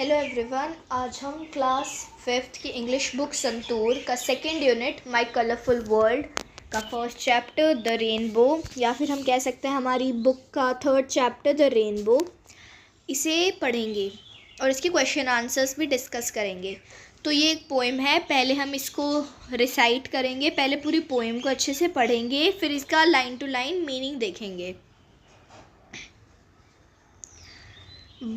Hello everyone, आज हम class 5th की इंग्लिश बुक संतूर का second unit my colourful world का फर्स्ट चैप्टर द रेनबो, या फिर हम कह सकते हैं हमारी बुक का थर्ड चैप्टर द रेनबो, इसे पढ़ेंगे और इसके क्वेश्चन आंसर्स भी डिस्कस करेंगे। तो ये एक पोएम है, पहले हम इसको रिसाइट करेंगे, पहले पूरी पोएम को अच्छे से पढ़ेंगे, फिर इसका लाइन टू लाइन मीनिंग देखेंगे।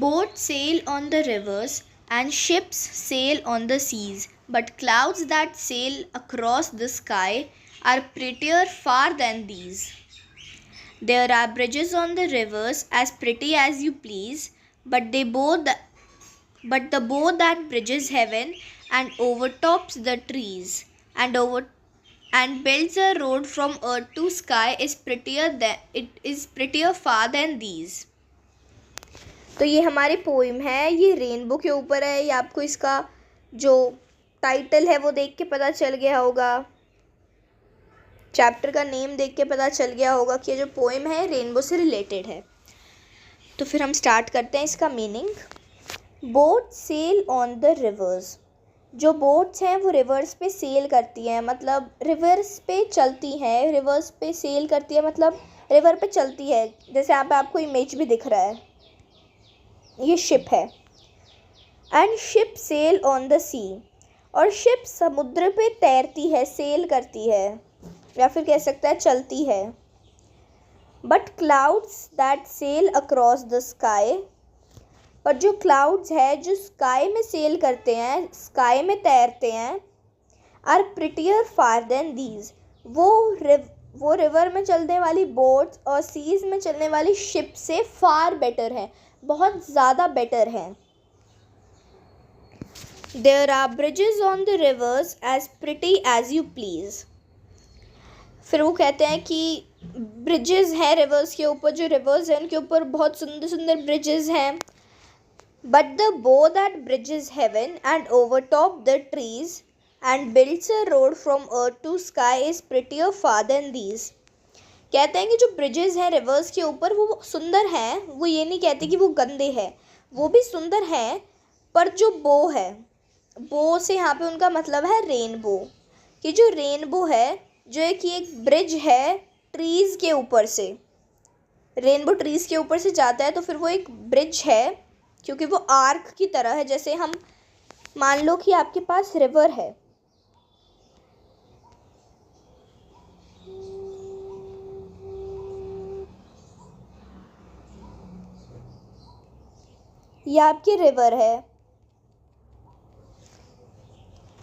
Boats sail on the rivers and ships sail on the seas, but clouds that sail across the sky are prettier far than these. There are bridges on the rivers as pretty as you please, but the bow that bridges heaven and overtops the trees and builds a road from earth to sky is prettier far than these. तो ये हमारी poem है, ये rainbow के ऊपर है। ये आपको इसका जो टाइटल है वो देख के पता चल गया होगा, चैप्टर का नेम देख के पता चल गया होगा कि ये जो पोइम है रेनबो से रिलेटेड है। तो फिर हम स्टार्ट करते हैं इसका meaning. Boat sail on the rivers, जो बोट्स हैं वो रिवर्स पे सेल करती हैं, मतलब रिवर्स पे चलती हैं। रिवर्स पे सेल करती है मतलब रिवर पे चलती है, जैसे यहाँ पे आपको इमेज भी दिख रहा है, ये शिप है। And ship sail on the sea, और शिप समुद्र पे तैरती है, सेल करती है, या फिर कह सकते हैं चलती है। But clouds that sail across the sky, पर जो क्लाउड्स है जो स्काई में सेल करते हैं, स्काई में तैरते हैं, are prettier far than these, वो रिवर में चलने वाली बोट्स और सीज में चलने वाली शिप से फार बेटर है, बहुत ज़्यादा बेटर है। There are bridges on the rivers as pretty as you please. फिर वो कहते हैं कि ब्रिजेस हैं रिवर्स के ऊपर, जो रिवर्स हैं उनके ऊपर बहुत सुंदर सुंदर ब्रिजेस हैं। But the bow that bridges heaven and overtop the trees and builds a road from earth to sky is prettier far than these. कहते हैं कि जो ब्रिजेस हैं रिवर्स के ऊपर वो सुंदर हैं, वो ये नहीं कहते कि वो गंदे हैं, वो भी सुंदर हैं, पर जो बो है, बो से यहाँ पे उनका मतलब है रेनबो, कि जो रेनबो है जो एक ब्रिज है ट्रीज़ के ऊपर से, रेनबो ट्रीज़ के ऊपर से जाता है, तो फिर वो एक ब्रिज है क्योंकि वो आर्क की तरह है। जैसे हम मान लो कि आपके पास रिवर है, ये आपकी रिवर है,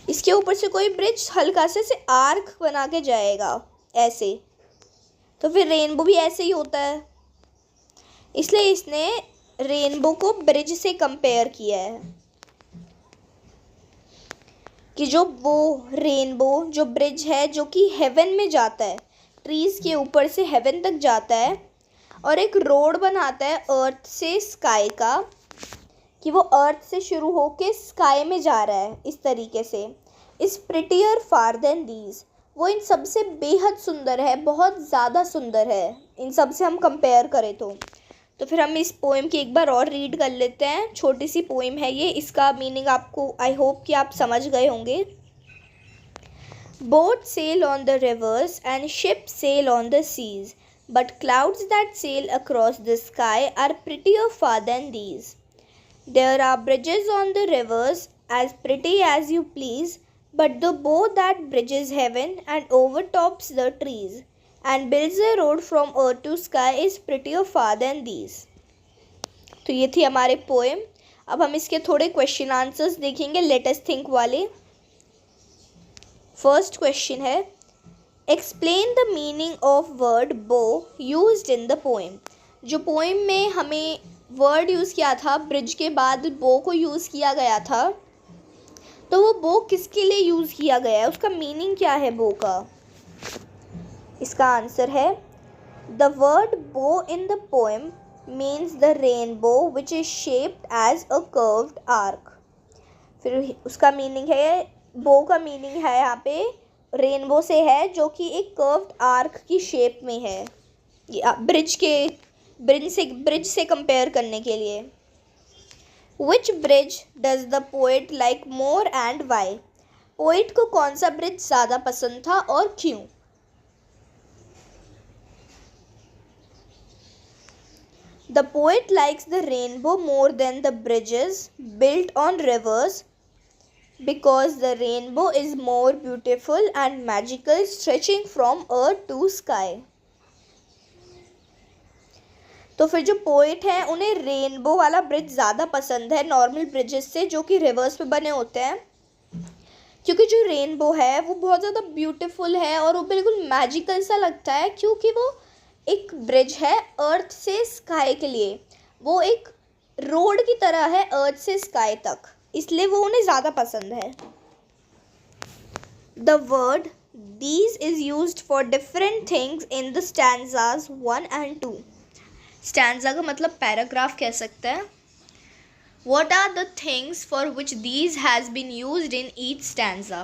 इसके ऊपर से कोई ब्रिज हल्का से आर्क बना के जाएगा ऐसे, तो फिर रेनबो भी ऐसे ही होता है। इसलिए इसने रेनबो को ब्रिज से कंपेयर किया है कि जो वो रेनबो जो ब्रिज है जो कि हेवन में जाता है, ट्रीज़ के ऊपर से हेवन तक जाता है और एक रोड बनाता है अर्थ से स्काई का, कि वो अर्थ से शुरू होके स्काई में जा रहा है इस तरीके से। इस प्रिटियर फार देन दीज, वो इन सब से बेहद सुंदर है, बहुत ज़्यादा सुंदर है इन सब से हम कंपेयर करें तो फिर हम इस पोएम की एक बार और रीड कर लेते हैं। छोटी सी पोएम है ये, इसका मीनिंग आपको आई होप कि आप समझ गए होंगे। Boat sail on the rivers and ship sail on the seas, but clouds that sail across the sky are prettier far than these. There are bridges on the rivers as pretty as you please, but the bow that bridges heaven and overtops the trees and builds a road from earth to sky is prettier far than these. तो ये थी हमारे poem. अब हम इसके थोड़े question answers देखेंगे, let us think वाले। फर्स्ट क्वेश्चन है, explain the meaning of word बो यूज्ड इन द पोएम। जो पोएम में हमें वर्ड यूज़ किया था, ब्रिज के बाद बो को यूज़ किया गया था, तो वो बो किसके लिए यूज़ किया गया है, उसका मीनिंग क्या है बो का। इसका आंसर है the word bow in the poem means the rainbow which is shaped as a curved arc. फिर उसका मीनिंग है, बो का मीनिंग है यहाँ पे रेनबो से है, जो कि एक कर्व्ड आर्क की शेप में है, ब्रिज से कंपेयर करने के लिए। Which bridge does the poet like more and why? Poet को कौन सा ब्रिज ज़्यादा पसंद था और क्यों? The poet likes the rainbow more than the bridges built on rivers because the rainbow is more beautiful and magical, stretching from earth to sky. तो फिर जो पोएट है उन्हें रेनबो वाला ब्रिज ज़्यादा पसंद है नॉर्मल ब्रिजेस से जो कि रिवर्स पे बने होते हैं, क्योंकि जो रेनबो है वो बहुत ज़्यादा ब्यूटीफुल है और वो बिल्कुल मैजिकल सा लगता है, क्योंकि वो एक ब्रिज है अर्थ से स्काई के लिए, वो एक रोड की तरह है अर्थ से स्काई तक, इसलिए वो उन्हें ज़्यादा पसंद है. The word these is used for different things in the stanzas 1 and 2. Stanza का मतलब पैराग्राफ कह सकते हैं. What are the things for which these has been used in each stanza?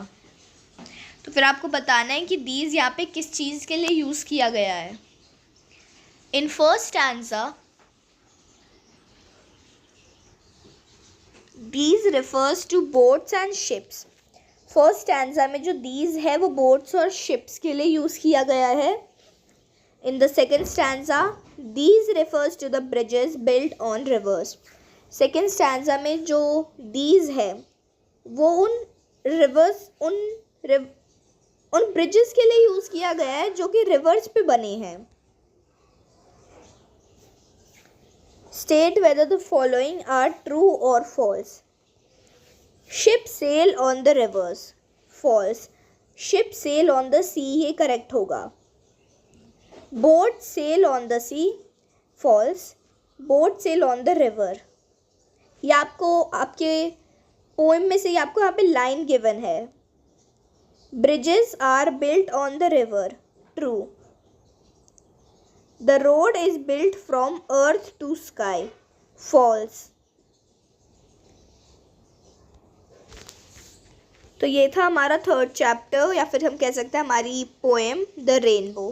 तो फिर आपको बताना है कि these यहाँ पे किस चीज़ के लिए यूज़ किया गया है. In first stanza, these refers to boats and ships. First stanza में जो these है वो बोट्स और शिप्स के लिए यूज़ किया गया है. In the second stanza, these refers to the bridges built on rivers. Second stanza में जो these है वो उन रिवर्स उन ब्रिजेस के लिए यूज़ किया गया है जो कि रिवर्स पे बने हैं. State whether the following are true or false. Ships sail on the rivers. False. Ships sail on the sea, ये करेक्ट होगा. Boats sail on the sea. False. Boats sail on the river. ये आपको आपके poem में से ये आपको यहाँ पे लाइन गिवन है. Bridges are built on the river. True. The road is built from earth to sky. False. तो ये था हमारा थर्ड चैप्टर, या फिर हम कह सकते हैं हमारी पोएम द रेनबो.